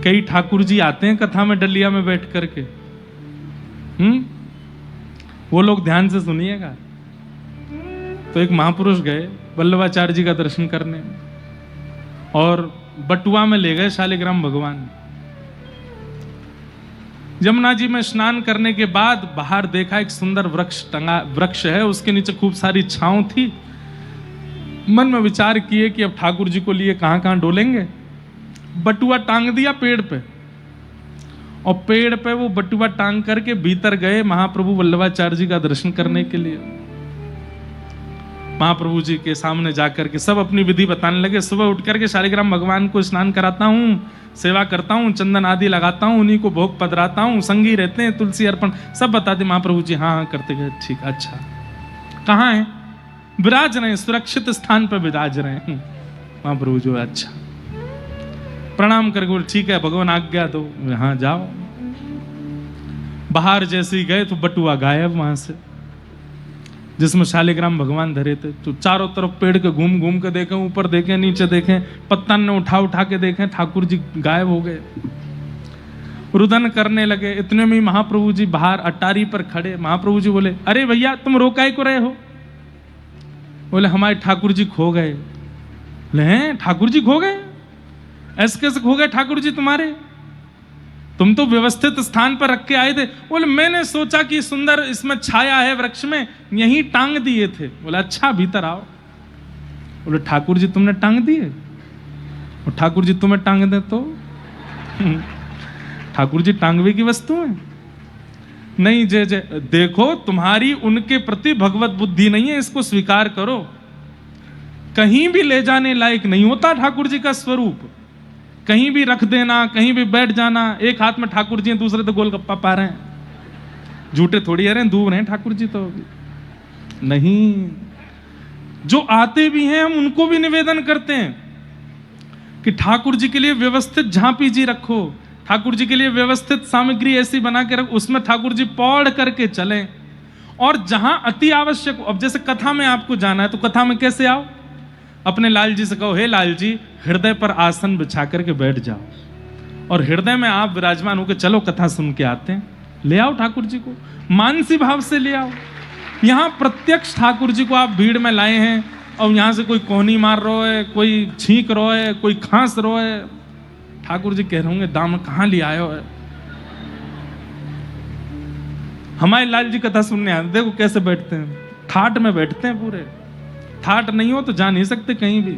कई ठाकुर जी आते हैं कथा में डलिया में बैठ करके, वो लोग ध्यान से सुनिएगा। तो एक महापुरुष गए वल्लभाचार्य जी का दर्शन करने, और बटुआ में ले गए शालिग्राम भगवान। यमुना जी में स्नान करने के बाद बाहर देखा एक सुंदर वृक्ष है, उसके नीचे खूब सारी छांव थी। मन में विचार किए कि अब ठाकुर जी को लिए कहां कहां डोलेंगे। बटुआ टांग दिया पेड़ पे, और पेड़ पे वो बटुआ टांग करके भीतर गए महाप्रभु वल्लभाचार्य जी का दर्शन करने के लिए। महाप्रभु जी के सामने जाकर के सब अपनी विधि बताने लगे। सुबह उठ करके शालिग्राम भगवान को स्नान कराता हूँ, सेवा करता हूँ, चंदन आदि लगाता हूँ, उन्हीं को भोग पधराता हूँ, संगी रहते हैं, तुलसी अर्पण सब बताते। महाप्रभु जी हाँ हाँ करते गए। ठीक, अच्छा कहाँ है? विराज रहे, सुरक्षित स्थान पर विराज रहे हैं। महाप्रभु जी अच्छा, प्रणाम करके बोले ठीक है भगवान आज्ञा दो, हाँ जाओ। बाहर जैसे ही गए तो बटुआ गायब वहां से, जिसमें शालिग्राम भगवान धरे थे। तो चारों तरफ पेड़ के घूम घूम के देखें, ऊपर देखें, नीचे देखें, पत्ता ने उठा उठा के देखें, ठाकुर जी गायब हो गए। रुदन करने लगे। इतने में महाप्रभु जी बाहर अटारी पर खड़े। महाप्रभु जी बोले अरे भैया तुम रोकाई को रहे हो? बोले हमारे ठाकुर जी खो गए। बोले हैं ठाकुर जी खो गए? ऐसे कैसे खो गए ठाकुर जी तुम्हारे? तुम तो व्यवस्थित स्थान पर रख के आए थे। बोले मैंने सोचा कि सुंदर इसमें छाया है वृक्ष में, यहीं टांग दिए थे। बोले अच्छा भीतर आओ। बोले ठाकुर जी तुमने टांग दिए? और ठाकुर जी तुम्हें टांग दे तो ठाकुर जी टांगवे की वस्तु है? नहीं जय जय, देखो तुम्हारी उनके प्रति भगवत बुद्धि नहीं है, इसको स्वीकार करो। कहीं भी ले जाने लायक नहीं होता ठाकुर जी का स्वरूप। कहीं भी रख देना, कहीं भी बैठ जाना। एक हाथ में ठाकुर जी हैं, दूसरे तो गोलगप्पा पा रहे हैं। झूठे थोड़ी आ रहे हैं, दूर हैं ठाकुर जी तो नहीं। जो आते भी हैं हम उनको भी निवेदन करते हैं कि ठाकुर जी के लिए व्यवस्थित झांपी जी रखो, ठाकुर जी के लिए व्यवस्थित सामग्री ऐसी बना के रखो, उसमें ठाकुर जी पौड़ करके चलें। और जहां अति आवश्यक हो, अब जैसे कथा में आपको जाना है तो कथा में कैसे आओ? अपने लाल जी से कहो हे लाल जी हृदय पर आसन बिछा करके बैठ जाओ, और हृदय में आप विराजमान होकर चलो कथा सुन के आते हैं। ले आओ ठाकुर जी को, मानसी भाव से ले आओ। यहां प्रत्यक्ष ठाकुर जी को आप भीड़ में लाए हैं, और यहां से कोई कोहनी मार रहा है, कोई छींक रहा है, कोई खांस रहा है। ठाकुर जी कह रहे होंगे दाम कहां ले आयो है? हमारे लाल जी कथा सुनने आते, देखो कैसे बैठते हैं, ठाट में बैठते हैं पूरे। ठाट नहीं हो तो जा नहीं सकते कहीं भी।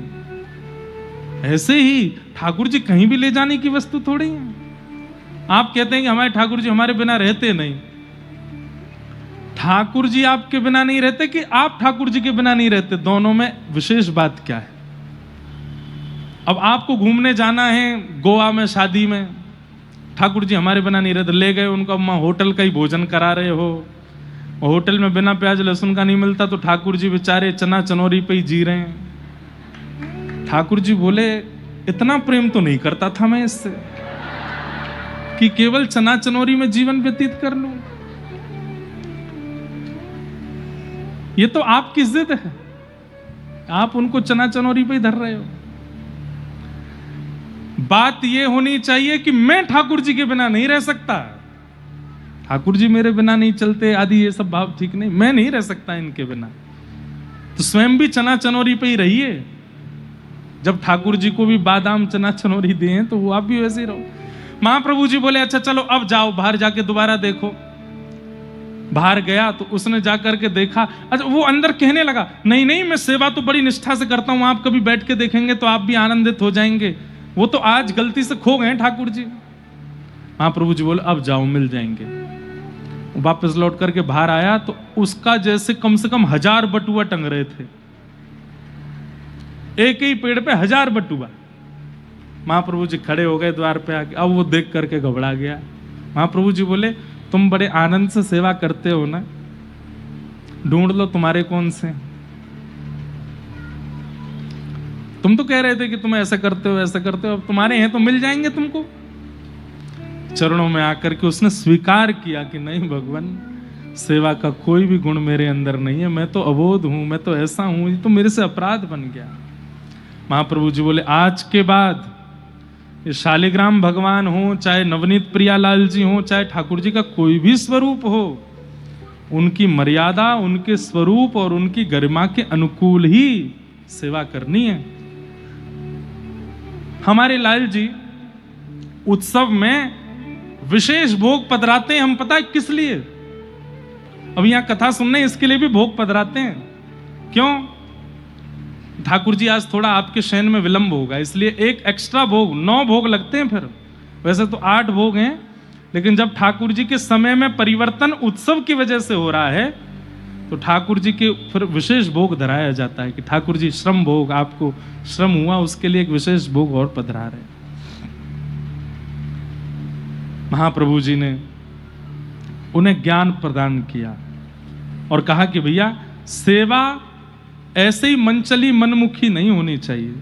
ऐसे ही ठाकुर जी कहीं भी ले जाने की वस्तु थोड़ी है। आप कहते हैं कि हमारे ठाकुर जी हमारे बिना रहते नहीं। ठाकुर जी आपके बिना नहीं रहते कि आप ठाकुर जी के बिना नहीं रहते, दोनों में विशेष बात क्या है? अब आपको घूमने जाना है गोवा में शादी में, ठाकुर जी हमारे बिना नहीं रहते, ले गए उनको, अम्मा होटल का ही भोजन करा रहे हो, होटल में बिना प्याज लहसुन का नहीं मिलता, तो ठाकुर जी बेचारे चना चनौरी पे ही जी रहे हैं। ठाकुर जी बोले इतना प्रेम तो नहीं करता था मैं इससे कि केवल चना चनौरी में जीवन व्यतीत कर लूं। ये तो आपकी जिद है, आप उनको चना चनौरी पे ही धर रहे हो। बात ये होनी चाहिए कि मैं ठाकुर जी के बिना नहीं रह सकता, ठाकुर जी मेरे बिना नहीं चलते आदि ये सब भाव ठीक नहीं, मैं नहीं रह सकता इनके बिना। तो स्वयं भी चना चनौरी पे ही रहिए। जब ठाकुर जी को भी बादाम चना चनौरी दिए तो वो आप भी वैसे ही रहो। महाप्रभु जी बोले अच्छा चलो अब जाओ, बाहर जाके दोबारा देखो। बाहर गया तो उसने जाकर के देखा। अच्छा वो अंदर कहने लगा नहीं नहीं मैं सेवा तो बड़ी निष्ठा से करता हूं, आप कभी बैठ के देखेंगे तो आप भी आनंदित हो जाएंगे, वो तो आज गलती से खो गए ठाकुर जी। महाप्रभु जी बोले अब जाओ मिल जाएंगे। वापस लौट करके बाहर आया तो उसका जैसे कम से कम 1000 बटुआ टंग रहे थे, एक ही पेड़ पे 1000 बटुआ। महाप्रभु जी खड़े हो गए द्वार पे आके। अब वो देख करके घबरा गया। महाप्रभु जी बोले तुम बड़े आनंद से सेवा करते हो ना, ढूंढ लो तुम्हारे कौन से। तुम तो कह रहे थे कि तुम ऐसा करते हो ऐसा करते हो, अब तुम्हारे हैं तो मिल जाएंगे तुमको। चरणों में आकर के उसने स्वीकार किया कि नहीं भगवान, सेवा का कोई भी गुण मेरे अंदर नहीं है, मैं तो अबोध हूं, मैं तो ऐसा हूं, ये तो मेरे से अपराध बन गया। महाप्रभु जी बोले आज के बाद ये शालिग्राम भगवान हो, चाहे नवनीत प्रियालाल जी हो, चाहे ठाकुर जी का कोई भी स्वरूप हो, उनकी मर्यादा, उनके स्वरूप और उनकी गरिमा के अनुकूल ही सेवा करनी है। हमारे लाल जी उत्सव में विशेष भोग पधराते हैं, हम पता है किस लिए? अब यहां कथा सुनने इसके लिए भी भोग पधराते हैं। क्यों? ठाकुर जी आज थोड़ा आपके शयन में विलंब होगा, इसलिए एक एक्स्ट्रा भोग, 9 भोग लगते हैं। फिर वैसे तो 8 भोग हैं, लेकिन जब ठाकुर जी के समय में परिवर्तन उत्सव की वजह से हो रहा है, तो ठाकुर जी के फिर विशेष भोग धराया जाता है कि ठाकुर जी श्रम भोग, आपको श्रम हुआ उसके लिए एक विशेष भोग और पधरा रहे। महाप्रभु जी ने उन्हें ज्ञान प्रदान किया और कहा कि भैया सेवा ऐसे ही मनचली मनमुखी नहीं होनी चाहिए।